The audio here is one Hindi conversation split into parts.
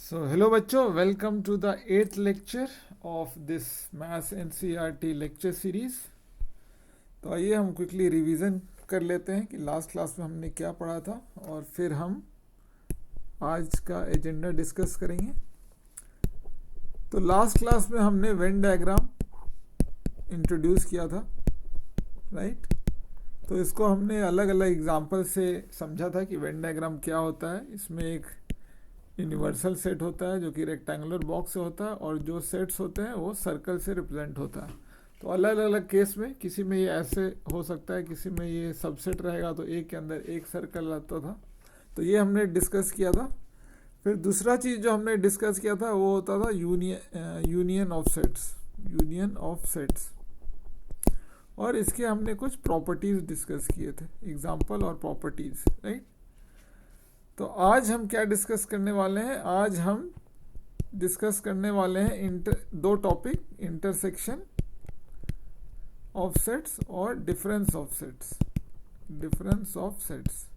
So hello बच्चों, welcome to the 8th lecture of this maths NCERT lecture series. तो आइए हम क्विकली रिवीजन कर लेते हैं कि लास्ट क्लास में हमने क्या पढ़ा था और फिर हम आज का एजेंडा डिस्कस करेंगे। तो लास्ट क्लास में हमने वेन डायग्राम इंट्रोड्यूस किया था, राइट। तो इसको हमने अलग अलग एग्जांपल से समझा था कि वेन डायग्राम क्या होता है। इसमें एक यूनिवर्सल सेट होता है जो कि रेक्टेंगुलर बॉक्स से होता है और जो सेट्स होते हैं वो सर्कल से रिप्रेजेंट होता है। तो अलग अलग केस में किसी में ये ऐसे हो सकता है, किसी में ये सबसेट रहेगा तो एक के अंदर एक सर्कल रहता था। तो ये हमने डिस्कस किया था। फिर दूसरा चीज़ जो हमने डिस्कस किया था वो होता था union of sets, union of sets. और इसके हमने कुछ प्रॉपर्टीज़ डिस्कस किए थे, एग्जाम्पल और प्रॉपर्टीज़, राइट। तो आज हम क्या डिस्कस करने वाले हैं? आज हम डिस्कस करने वाले हैं दो टॉपिक, इंटरसेक्शन ऑफ सेट्स और difference of sets, difference of sets.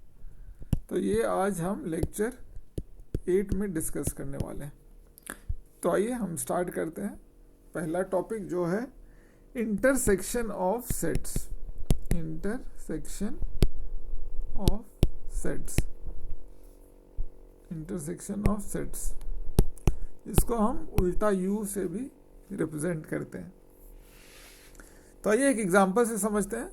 तो ये आज हम लेक्चर 8 में डिस्कस करने वाले हैं। तो आइए हम स्टार्ट करते हैं। पहला टॉपिक जो है intersection of sets, intersection of sets, intersection of sets. इसको हम उल्टा यू से भी रिप्रेजेंट करते हैं। तो आइए एक एग्जांपल से समझते हैं।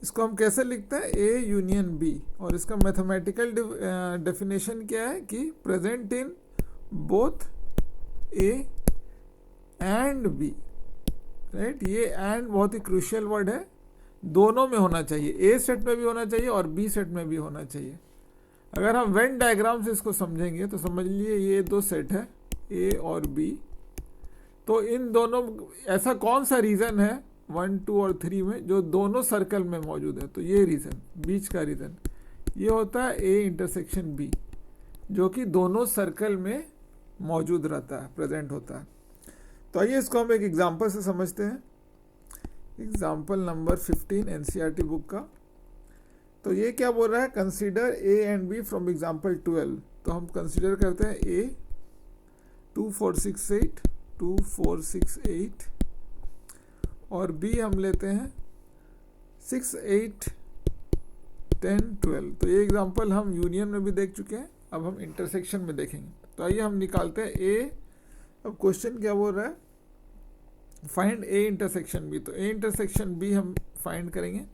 इसको हम कैसे लिखते हैं? ए यूनियन बी, और इसका मैथमेटिकल डेफिनेशन क्या है कि present in both A and B, right. ये एंड बहुत ही क्रूशियल वर्ड है, दोनों में होना चाहिए, ए सेट में भी होना चाहिए और बी सेट में भी होना चाहिए। अगर हम वेन डायग्राम से इसको समझेंगे तो समझ लीजिए ये दो सेट है ए और बी। तो इन दोनों, ऐसा कौन सा रीज़न है 1, 2 और 3 में जो दोनों सर्कल में मौजूद है? तो ये रीज़न, बीच का रीज़न ये होता है ए इंटरसेक्शन बी, जो कि दोनों सर्कल में मौजूद रहता है, प्रेजेंट होता है। तो आइए इसको हम एक एग्जाम्पल से समझते हैं। एग्जाम्पल नंबर 15 एनसीईआरटी बुक का। तो ये क्या बोल रहा है? Consider A and B from example 12। तो हम कंसीडर करते हैं ए 2, 4, 6, 8, 2, 4, 6, 8 और बी हम लेते हैं 6, 8, 10, 12। तो ये एग्जाम्पल हम यूनियन में भी देख चुके हैं, अब हम इंटरसेक्शन में देखेंगे। तो आइए हम निकालते हैं ए। अब क्वेश्चन क्या बोल रहा है? Find A intersection B. तो ए इंटरसेक्शन बी हम फाइंड करेंगे।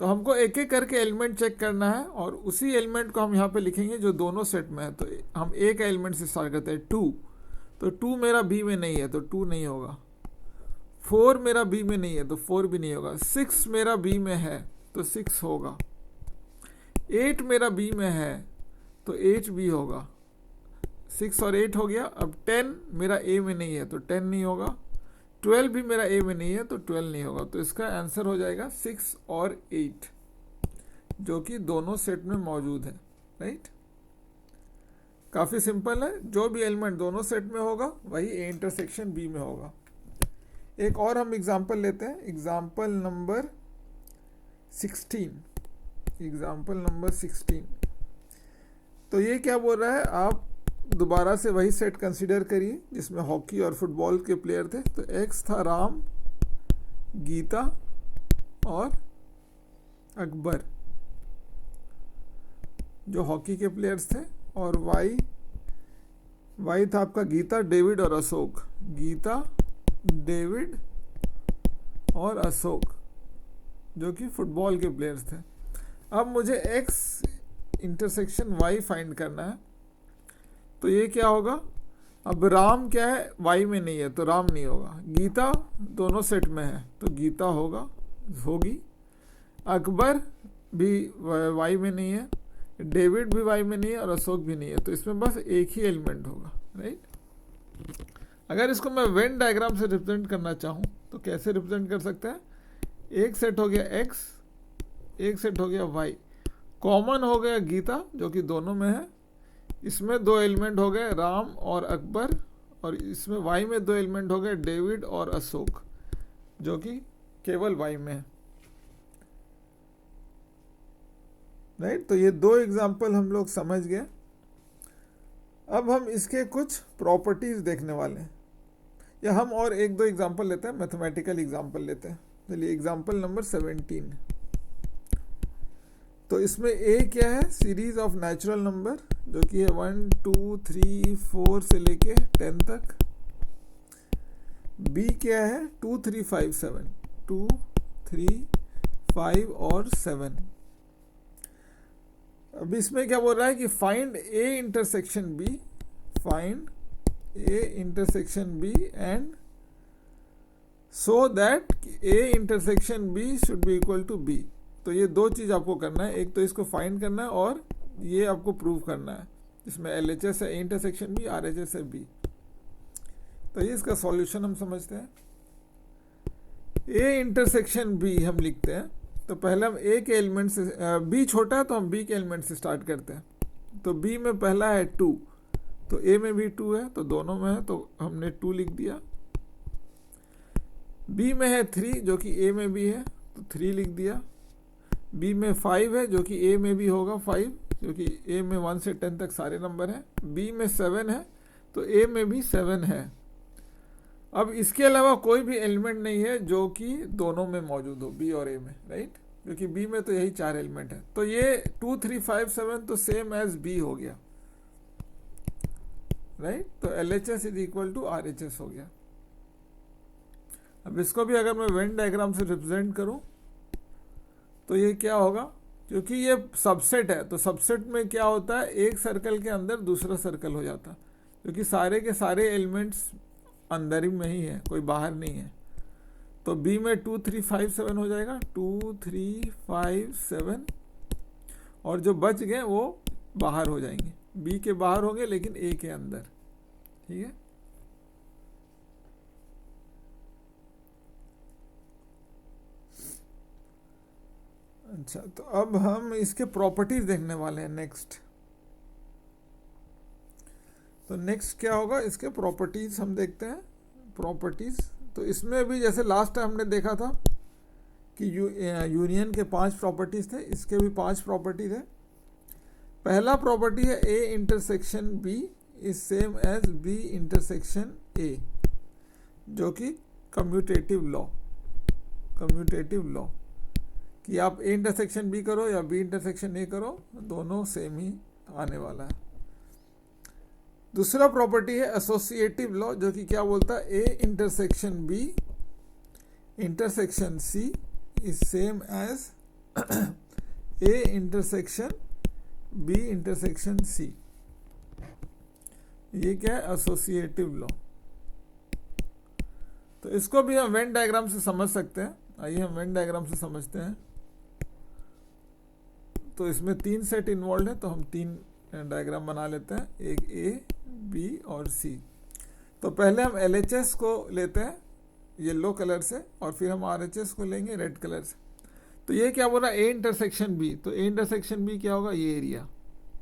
तो हमको एक एक करके एलिमेंट चेक करना है और उसी एलिमेंट को हम यहाँ पे लिखेंगे जो दोनों सेट में है। तो हम एक एलिमेंट से स्टार्ट करते हैं 2। तो 2 मेरा बी में नहीं है तो 2 नहीं होगा। 4 मेरा बी में नहीं है तो 4 भी नहीं होगा। 6 मेरा बी में है तो 6 होगा। 8 मेरा बी में है तो 8 भी होगा। 6 और 8 हो गया। अब 10 मेरा ए में नहीं है तो 10 नहीं होगा। 12 भी मेरा ए में नहीं है तो 12 नहीं होगा। तो इसका आंसर हो जाएगा 6 और 8, जो कि दोनों सेट में मौजूद है, राइट। काफ़ी सिंपल है, जो भी एलिमेंट दोनों सेट में होगा वही ए इंटरसेक्शन बी में होगा। एक और हम एग्जांपल लेते हैं, एग्जांपल नंबर 16। Example number 16। तो ये क्या बोल रहा है? आप दोबारा से वही सेट कंसीडर करिए जिसमें हॉकी और फुटबॉल के प्लेयर थे। तो एक्स था राम, गीता और अकबर, जो हॉकी के प्लेयर्स थे। और वाई था आपका गीता, डेविड और अशोक, गीता, डेविड और अशोक, जो कि फुटबॉल के प्लेयर्स थे। अब मुझे एक्स इंटरसेक्शन वाई फाइंड करना है। तो ये क्या होगा? अब राम क्या है? वाई में नहीं है तो राम नहीं होगा। गीता दोनों सेट में है तो गीता होगी। अकबर भी वाई में नहीं है, डेविड भी वाई में नहीं है और अशोक भी नहीं है। तो इसमें बस एक ही एलिमेंट होगा, राइट। अगर इसको मैं वेन डायग्राम से रिप्रेजेंट करना चाहूँ तो कैसे रिप्रेजेंट कर सकते हैं? एक सेट हो गया एक्स, एक सेट हो गया वाई, कॉमन हो गया गीता जो कि दोनों में है। इसमें दो एलिमेंट हो गए राम और अकबर, और इसमें वाई में दो एलिमेंट हो गए डेविड और अशोक, जो कि केवल वाई में है, राइट। तो ये दो एग्जाम्पल हम लोग समझ गए। अब हम इसके कुछ प्रॉपर्टीज देखने वाले हैं, या हम और एक दो एग्जांपल लेते हैं, मैथमेटिकल एग्जांपल लेते हैं। चलिए एग्जांपल नंबर 17। तो इसमें ए क्या है, सीरीज ऑफ नेचुरल नंबर जो कि है 1 2 3 4 से लेके 10 तक। बी क्या है, 2 3 5 7, 2 3 5 और 7। अब इसमें क्या बोल रहा है कि find A intersection B, find A intersection B and so that A intersection B should be equal to B. तो ये दो चीज़ आपको करना है, एक तो इसको फाइंड करना है और ये आपको प्रूव करना है। इसमें LHS है ए इंटरसेक्शन बी, RHS है बी। तो ये इसका सॉल्यूशन हम समझते हैं। ए इंटरसेक्शन बी हम लिखते हैं, तो पहले हम ए के एलिमेंट से, बी छोटा है तो हम बी के एलिमेंट से स्टार्ट करते हैं। तो बी में पहला है 2, तो ए में भी 2 है, तो दोनों में है, तो हमने 2 लिख दिया। बी में है 3 जो कि ए में भी है, तो 3 लिख दिया। बी में 5 है जो कि ए में भी होगा 5, क्योंकि ए में 1 से 10 तक सारे नंबर हैं। बी में 7 है तो ए में भी 7 है। अब इसके अलावा कोई भी एलिमेंट नहीं है जो कि दोनों में मौजूद हो, बी और ए में, राइट, क्योंकि बी में तो यही 4 एलिमेंट है। तो ये 2 3 5 7 तो सेम एज बी हो गया, राइट। तो LHS is equal to RHS हो गया। अब इसको भी अगर मैं वेन डायग्राम से रिप्रेजेंट करूं तो ये क्या होगा, क्योंकि ये सबसेट है, तो सबसेट में क्या होता है, एक सर्कल के अंदर दूसरा सर्कल हो जाता है, क्योंकि सारे के सारे एलिमेंट्स अंदर ही में ही है, कोई बाहर नहीं है। तो बी में 2 3 5 7 हो जाएगा, 2 3 5 7, और जो बच गए वो बाहर हो जाएंगे, बी के बाहर होंगे लेकिन ए के अंदर, ठीक है। अच्छा, तो अब हम इसके प्रॉपर्टीज देखने वाले हैं नेक्स्ट। तो नेक्स्ट क्या होगा, इसके प्रॉपर्टीज हम देखते हैं। प्रॉपर्टीज, तो इसमें भी जैसे लास्ट टाइम हमने देखा था कि यूनियन के 5 प्रॉपर्टीज थे, इसके भी 5 प्रॉपर्टीज है। पहला प्रॉपर्टी है A intersection B is same as B intersection A, जो कि कम्यूटेटिव लॉ, कम्यूटेटिव लॉ कि आप ए इंटरसेक्शन बी करो या बी इंटरसेक्शन ए करो, दोनों सेम ही आने वाला है। दूसरा प्रॉपर्टी है एसोसिएटिव लॉ, जो कि क्या बोलता है, A intersection B intersection C is same as A intersection B intersection C. ये क्या है, एसोसिएटिव लॉ। तो इसको भी हम वेन डायग्राम से समझ सकते हैं। आइए हम वेन डायग्राम से समझते हैं। तो इसमें 3 सेट इन्वॉल्व है, तो हम 3 डायग्राम बना लेते हैं, एक ए बी और सी। तो पहले हम LHS को लेते हैं येलो कलर से, और फिर हम RHS को लेंगे रेड कलर से। तो ये क्या बोल रहा है, ए इंटरसेक्शन बी, तो ए इंटरसेक्शन बी क्या होगा, ये एरिया,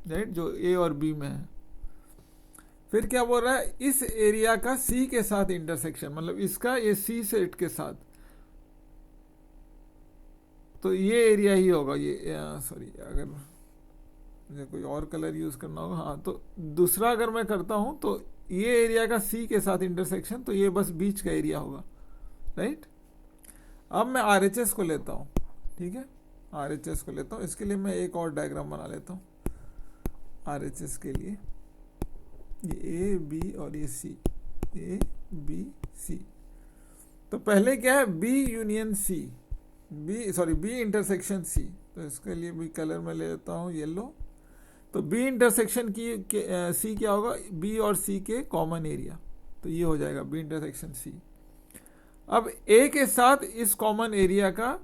राइट, जो ए और बी में है। फिर क्या बोल रहा है, इस एरिया का सी के साथ इंटरसेक्शन, मतलब इसका ये सी सेट के साथ, तो ये एरिया ही होगा। ये सॉरी, अगर मुझे कोई और कलर यूज करना होगा, हाँ, तो दूसरा अगर मैं करता हूं तो ये एरिया का सी के साथ इंटरसेक्शन, तो ये बस बीच का एरिया होगा, राइट। अब मैं RHS को लेता हूं, ठीक है, RHS को लेता हूं। इसके लिए मैं एक और डायग्राम बना लेता हूं RHS के लिए, ये ए बी और ये सी, ए बी सी। तो पहले क्या है, B union C, B intersection C. तो इसके लिए भी कलर में ले लेता हूँ येलो। तो बी इंटरसेक्शन की सी क्या होगा, बी और सी के कॉमन एरिया, तो ये हो जाएगा बी इंटरसेक्शन सी। अब ए के साथ इस कॉमन एरिया का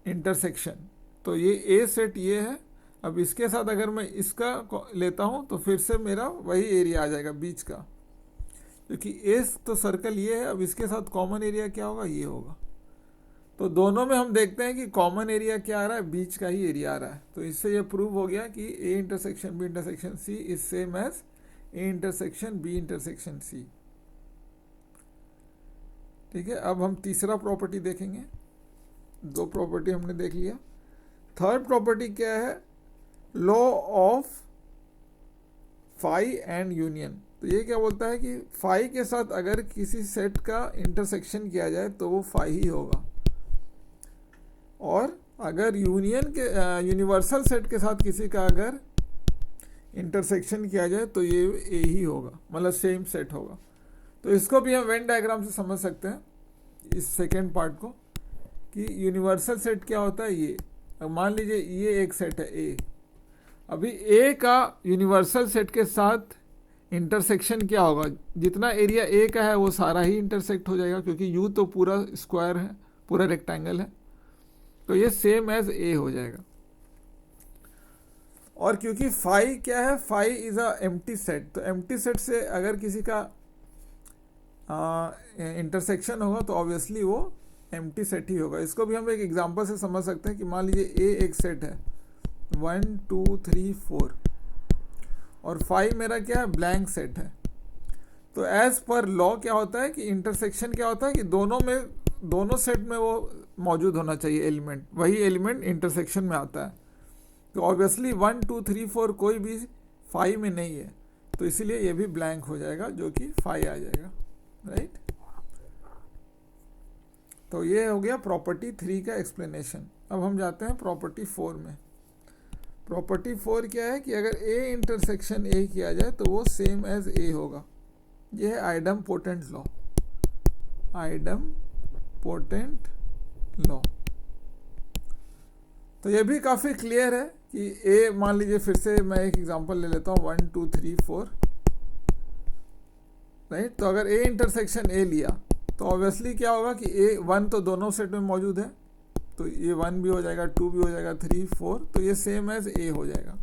इंटरसेक्शन, तो ये ए सेट ये है। अब इसके साथ अगर मैं इसका लेता हूं तो फिर से मेरा वही एरिया आ जाएगा बीच का, क्योंकि ए तो सर्कल ये है। अब इसके साथ कॉमन एरिया क्या होगा, ये होगा। तो दोनों में हम देखते हैं कि कॉमन एरिया क्या आ रहा है, बीच का ही एरिया आ रहा है। तो इससे ये प्रूव हो गया कि A intersection B intersection C is same as A intersection B intersection C, ठीक है। अब हम तीसरा प्रॉपर्टी देखेंगे। 2 प्रॉपर्टी हमने देख लिया। थर्ड प्रॉपर्टी क्या है, law of phi and union. तो ये क्या बोलता है कि फाई के साथ अगर किसी सेट का इंटरसेक्शन किया जाए तो वो फाई ही होगा, और अगर यूनियन के यूनिवर्सल सेट के साथ किसी का अगर इंटरसेक्शन किया जाए तो ये ए ही होगा, मतलब सेम सेट होगा। तो इसको भी हम वेन डायग्राम से समझ सकते हैं, इस सेकेंड पार्ट को, कि यूनिवर्सल सेट क्या होता है। ये मान लीजिए ये एक सेट है ए, अभी ए का यूनिवर्सल सेट के साथ इंटरसेक्शन क्या होगा, जितना एरिया ए का है वो सारा ही इंटरसेक्ट हो जाएगा, क्योंकि यू तो पूरा स्क्वायर है, पूरा रेक्टेंगल है, तो ये सेम एज ए हो जाएगा। और क्योंकि फाई क्या है, phi is a empty set, तो एम्प्टी सेट से अगर किसी का इंटरसेक्शन होगा तो ऑब्वियसली वो एम्प्टी सेट ही होगा। इसको भी हम एक एग्जांपल से समझ सकते हैं कि मान लीजिए ए एक सेट है 1 2 3 4 और 5 मेरा क्या है, ब्लैंक सेट है। तो एज पर लॉ क्या होता है कि इंटरसेक्शन क्या होता है कि दोनों सेट में वो मौजूद होना चाहिए एलिमेंट, वही एलिमेंट इंटरसेक्शन में आता है। तो ऑब्वियसली 1 2 3 4 कोई भी 5 में नहीं है, तो इसीलिए ये भी ब्लैंक हो जाएगा, जो कि 5 आ जाएगा, राइट। तो ये हो गया प्रॉपर्टी 3 का एक्सप्लेनेशन। अब हम जाते हैं प्रॉपर्टी 4 में। प्रॉपर्टी 4 क्या है कि अगर ए इंटरसेक्शन ए किया जाए तो वो सेम एज ए होगा। ये है आइडम्पोटेंट लॉ, आइडम्पोटेंट लॉ। तो ये भी काफ़ी क्लियर है कि ए, मान लीजिए फिर से मैं एक एग्जांपल ले लेता हूँ 1 2 3 4, राइट। तो अगर ए इंटरसेक्शन ए लिया तो ऑब्वियसली क्या होगा कि ए 1 तो दोनों सेट में मौजूद है, तो ये 1 भी हो जाएगा, 2 भी हो जाएगा, 3 4, तो ये सेम एज ए हो जाएगा।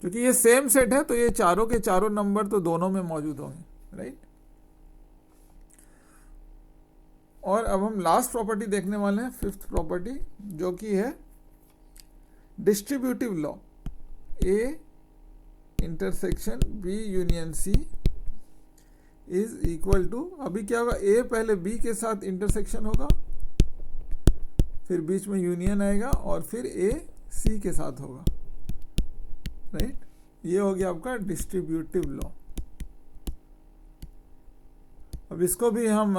क्योंकि ये सेम सेट है तो ये चारों के चारों नंबर तो दोनों में मौजूद होंगे, राइट। और अब हम लास्ट प्रॉपर्टी देखने वाले हैं, 5th प्रॉपर्टी, जो कि है distributive law. A intersection B union C is equal to, अभी क्या होगा, ए पहले बी के साथ इंटरसेक्शन होगा, फिर बीच में यूनियन आएगा, और फिर ए सी के साथ होगा, राइट। ये हो गया आपका डिस्ट्रीब्यूटिव लॉ। अब इसको भी हम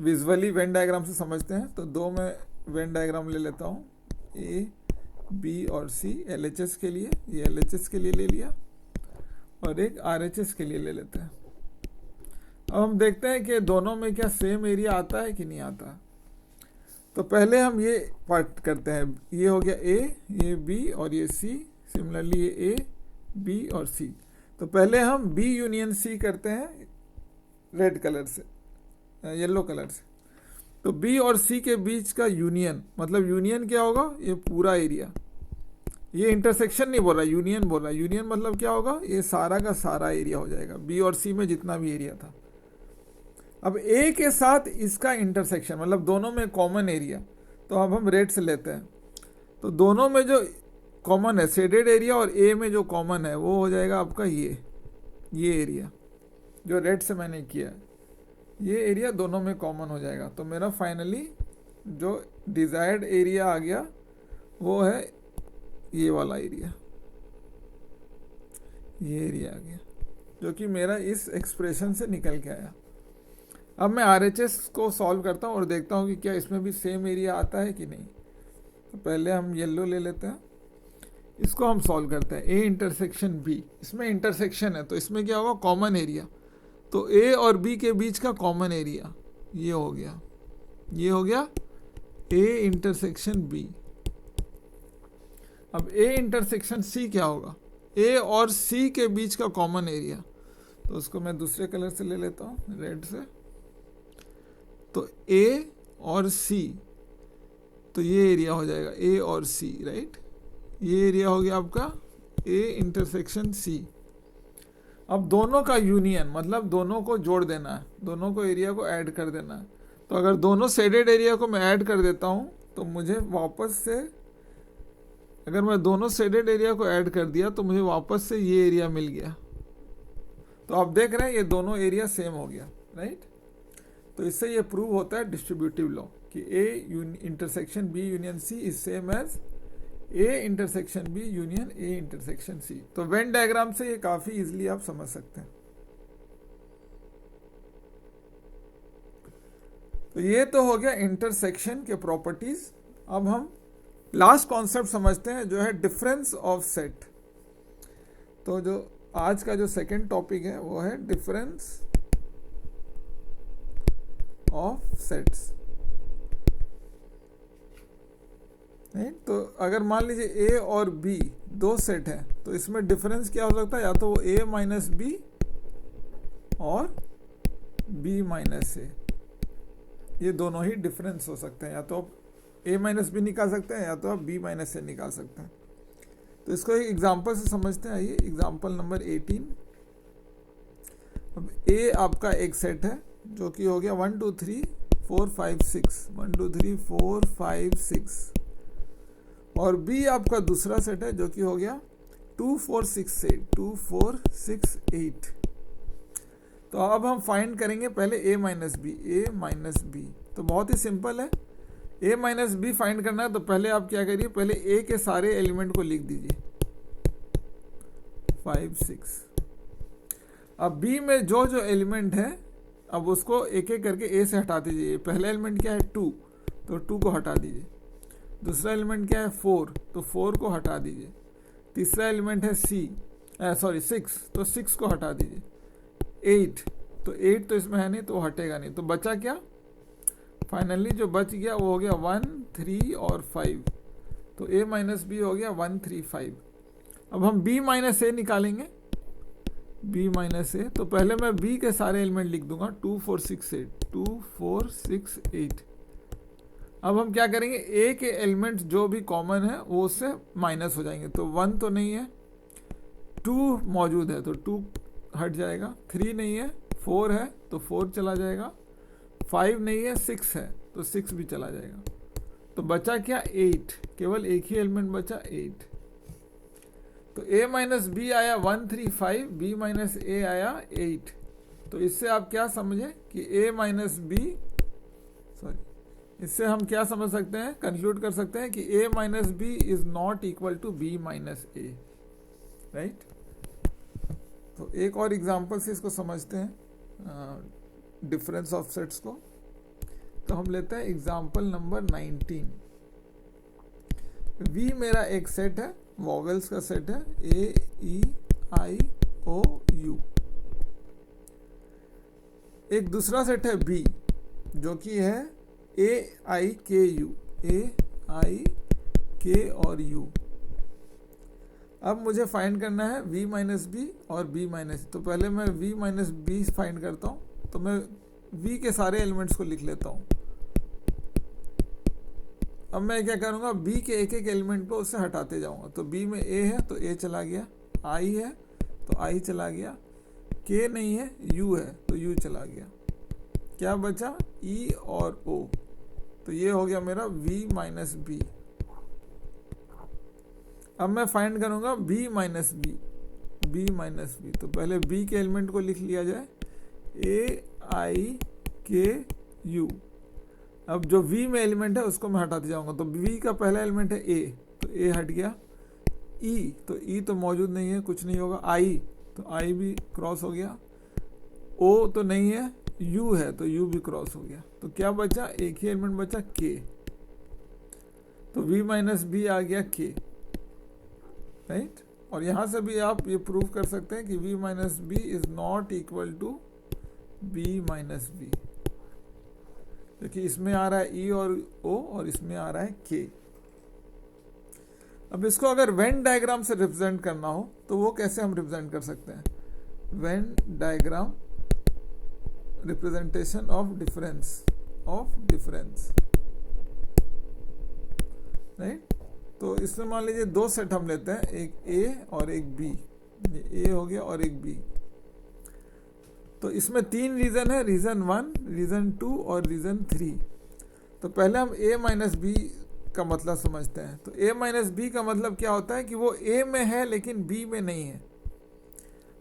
विजुअली वेन डायग्राम से समझते हैं। तो दो मैं वेन डायग्राम ले लेता हूँ, ए बी और सी LHS के लिए, ये LHS के लिए ले लिया, और एक RHS के लिए ले लेते हैं। अब हम देखते हैं कि दोनों में क्या सेम एरिया आता है कि नहीं आता। तो पहले हम ये पार्ट करते हैं, ये हो गया ए, ये बी और ये सी, सिमिलरली ये ए बी और सी। तो पहले हम बी यूनियन सी करते हैं रेड कलर से, येलो कलर से। तो बी और सी के बीच का यूनियन, मतलब यूनियन क्या होगा, ये पूरा एरिया, ये इंटरसेक्शन नहीं बोल रहा, यूनियन बोल रहा है। यूनियन मतलब क्या होगा, ये सारा का सारा एरिया हो जाएगा, बी और सी में जितना भी एरिया था। अब ए के साथ इसका इंटरसेक्शन, मतलब दोनों में कॉमन एरिया, तो अब हम रेड से लेते हैं। तो दोनों में जो कॉमन है शेडेड एरिया, और ए में जो कॉमन है वो हो जाएगा आपका ये एरिया जो रेड से मैंने किया, ये एरिया दोनों में कॉमन हो जाएगा। तो मेरा फाइनली जो डिजायर्ड एरिया आ गया वो है ये वाला एरिया, ये एरिया आ गया, जो कि मेरा इस एक्सप्रेशन से निकल के आया। अब मैं RHS को सॉल्व करता हूँ और देखता हूँ कि क्या इसमें भी सेम एरिया आता है कि नहीं। तो पहले हम येलो ले लेते हैं, इसको हम सॉल्व करते हैं। ए इंटरसेक्शन बी, इसमें इंटरसेक्शन है तो इसमें क्या होगा, कॉमन एरिया। तो ए और बी के बीच का कॉमन एरिया ये हो गया, ये हो गया ए इंटरसेक्शन बी। अब ए इंटरसेक्शन सी क्या होगा, ए और सी के बीच का कॉमन एरिया। तो उसको मैं दूसरे कलर से ले लेता हूँ, रेड से। तो ए और सी, तो ये एरिया हो जाएगा ए और सी, राइट। ये एरिया हो गया आपका ए इंटरसेक्शन सी। अब दोनों का यूनियन, मतलब दोनों को जोड़ देना है, दोनों को एरिया को ऐड कर देना है। तो अगर दोनों शेडेड एरिया को मैं ऐड कर देता हूँ तो मुझे वापस से, अगर मैं दोनों शेडेड एरिया को ऐड कर दिया तो मुझे वापस से ये एरिया मिल गया। तो आप देख रहे हैं ये दोनों एरिया सेम हो गया, राइट। तो इससे ये प्रूव होता है डिस्ट्रीब्यूटिव लॉ कि A intersection B union C is same as A intersection B union A intersection C. तो वेन डायग्राम से ये काफी इजीली आप समझ सकते हैं। तो ये तो हो गया इंटरसेक्शन के प्रॉपर्टीज। अब हम लास्ट कॉन्सेप्ट समझते हैं जो है डिफरेंस ऑफ सेट। तो जो आज का जो सेकंड टॉपिक है वो है डिफरेंस ऑफ सेट्स। नहीं, तो अगर मान लीजिए ए और बी दो सेट है तो इसमें डिफरेंस क्या हो सकता है, या तो वो ए माइनस बी और बी माइनस ए, ये दोनों ही डिफरेंस हो सकते हैं। या तो आप ए माइनस बी निकाल सकते हैं या तो आप बी माइनस ए निकाल सकते हैं। तो इसको एक एग्जांपल से समझते हैं। आइए एग्जांपल नंबर 18। अब ए आपका एक सेट है जो कि हो गया 1 2 3 4 5 6, 1 2 3 4 5 6, और बी आपका दूसरा सेट है जो कि हो गया 2 4 6 8, 2 4 6 8। तो अब हम फाइंड करेंगे पहले a minus B, A minus B. तो बहुत ही सिंपल है, a माइनस बी फाइंड करना है। तो पहले आप क्या करिए, पहले a के सारे एलिमेंट को लिख दीजिए 5 6। अब b में जो जो एलिमेंट है अब उसको एक एक करके a से हटा दीजिए। पहला एलिमेंट क्या है 2, तो 2 को हटा दीजिए। दूसरा एलिमेंट क्या है 4, तो 4 को हटा दीजिए। तीसरा एलिमेंट है 6, तो 6 को हटा दीजिए। 8, तो 8 तो इसमें है नहीं तो हटेगा नहीं। तो बचा क्या, फाइनली जो बच गया वो हो गया 1 3 और 5। तो a माइनस बी हो गया 1 3 5। अब हम b माइनस ए निकालेंगे, b माइनस ए। तो पहले मैं b के सारे एलिमेंट लिख दूंगा 2 4 6 8, 2 4 6 8। अब हम क्या करेंगे, a के एलिमेंट जो भी कॉमन है वो उससे माइनस हो जाएंगे। तो 1 तो नहीं है, 2 मौजूद है तो 2 हट जाएगा, 3 नहीं है, 4 है तो 4 चला जाएगा, 5 नहीं है, 6 है तो 6 भी चला जाएगा। तो बचा क्या 8, केवल एक ही एलिमेंट बचा 8। तो a माइनस बी आया 1 3 5, b माइनस ए आया 8। तो इससे आप क्या समझे कि a माइनस बी, इससे हम क्या समझ सकते हैं, कंक्लूड कर सकते हैं कि a minus B is not equal to b minus A, right. तो एक और एग्जांपल से इसको समझते हैं डिफरेंस ऑफ सेट्स को। तो हम लेते हैं एग्जांपल नंबर 19। V मेरा एक सेट है, वॉवेल्स का सेट है A E I O U। एक दूसरा सेट है B जो कि है A I K U, A I K और U। अब मुझे फाइंड करना है v माइनस बी और b माइनस। तो पहले मैं v माइनस बी फाइंड करता हूँ। तो मैं v के सारे एलिमेंट्स को लिख लेता हूँ। अब मैं क्या करूँगा, b के एक एक एलिमेंट को उससे हटाते जाऊँगा। तो b में a है तो a चला गया, i है तो i चला गया, k नहीं है, u है तो u चला गया। क्या बचा e और o। तो ये हो गया मेरा v माइनस बी। अब मैं फाइंड करूंगा b minus B, b minus B. तो पहले b के एलिमेंट को लिख लिया जाए a i k u। अब जो v में एलिमेंट है उसको मैं हटाते जाऊंगा। तो v का पहला एलिमेंट है a, तो a हट गया। e, तो e तो मौजूद नहीं है, कुछ नहीं होगा। i, तो i भी क्रॉस हो गया। o तो नहीं है, u है तो u भी क्रॉस हो गया। तो क्या बचा, एक ही एलिमेंट बचा k। तो v माइनस बी आ गया k, राइट। और यहां से भी आप ये प्रूव कर सकते हैं कि v minus B is not equal to b minus B, क्योंकि इसमें आ रहा है e और o और इसमें आ रहा है k। अब इसको अगर वेन डायग्राम से रिप्रेजेंट करना हो तो वो कैसे हम रिप्रेजेंट कर सकते हैं, Venn diagram representation of difference right. तो इसमें मान लीजिए दो सेट हम लेते हैं, एक A और एक B। ये A हो गया और एक B। तो इसमें 3 रीजन है, रीजन 1, रीजन 2 और रीजन 3। तो पहले हम A माइनस बी का मतलब समझते हैं। तो A माइनस बी का मतलब क्या होता है कि वो A में है लेकिन B में नहीं है।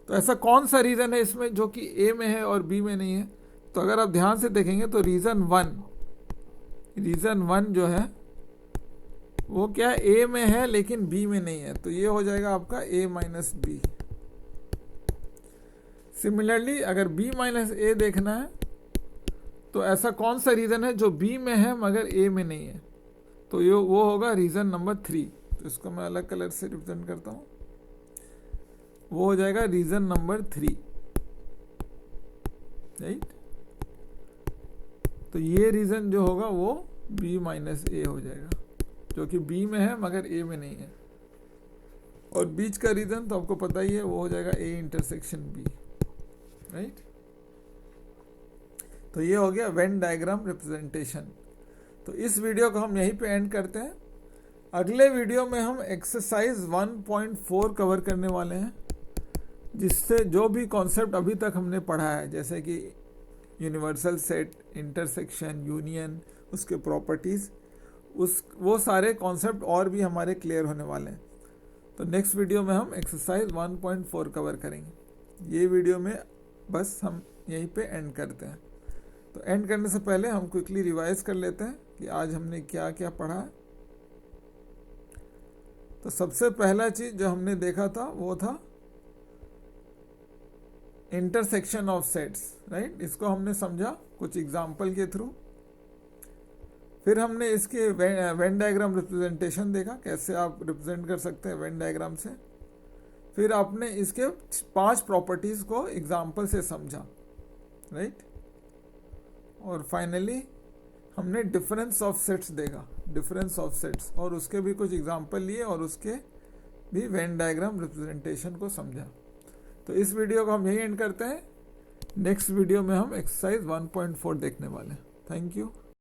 तो ऐसा कौन सा रीजन है इसमें जो कि A में है और B में नहीं है। तो अगर आप ध्यान से देखेंगे तो रीजन 1 जो है वो क्या है, ए में है लेकिन बी में नहीं है, तो ये हो जाएगा आपका ए माइनस बी। सिमिलरली अगर बी माइनस ए देखना है तो ऐसा कौन सा रीजन है जो बी में है मगर ए में नहीं है, तो ये वो होगा रीजन नंबर 3। तो इसको मैं अलग कलर से रिप्रेजेंट करता हूँ, वो हो जाएगा रीजन नंबर 3, राइट। तो ये रीजन जो होगा वो b माइनस ए हो जाएगा, जो कि b में है मगर a में नहीं है। और बीच का रीजन तो आपको पता ही है, वो हो जाएगा a इंटरसेक्शन b, राइट। तो ये हो गया वेन डायग्राम रिप्रेजेंटेशन। तो इस वीडियो को हम यहीं पे एंड करते हैं। अगले वीडियो में हम एक्सरसाइज 1.4 कवर करने वाले हैं, जिससे जो भी कॉन्सेप्ट अभी तक हमने पढ़ा है, जैसे कि यूनिवर्सल सेट, इंटरसेक्शन, यूनियन, उसके प्रॉपर्टीज़, वो सारे कॉन्सेप्ट और भी हमारे क्लियर होने वाले हैं। तो नेक्स्ट वीडियो में हम एक्सरसाइज 1.4 कवर करेंगे। ये वीडियो में बस हम यहीं पे एंड करते हैं। तो एंड करने से पहले हम क्विकली रिवाइज कर लेते हैं कि आज हमने क्या क्या पढ़ा है। तो सबसे पहला चीज़ जो हमने देखा था वो था इंटरसेक्शन ऑफ सेट्स, राइट। इसको हमने समझा कुछ एग्जाम्पल के थ्रू। फिर हमने इसके वेन डायग्राम रिप्रेजेंटेशन देखा, कैसे आप रिप्रेजेंट कर सकते हैं वेन डायग्राम से। फिर आपने इसके 5 प्रॉपर्टीज को एग्जाम्पल से समझा, राइट। और फाइनली हमने डिफरेंस ऑफ सेट्स देखा, डिफरेंस ऑफ सेट्स, और उसके भी कुछ एग्जाम्पल लिए और उसके भी वेन डायग्राम रिप्रेजेंटेशन को समझा। तो इस वीडियो को हम यही एंड करते हैं। नेक्स्ट वीडियो में हम एक्सरसाइज 1.4 देखने वाले हैं। Thank you.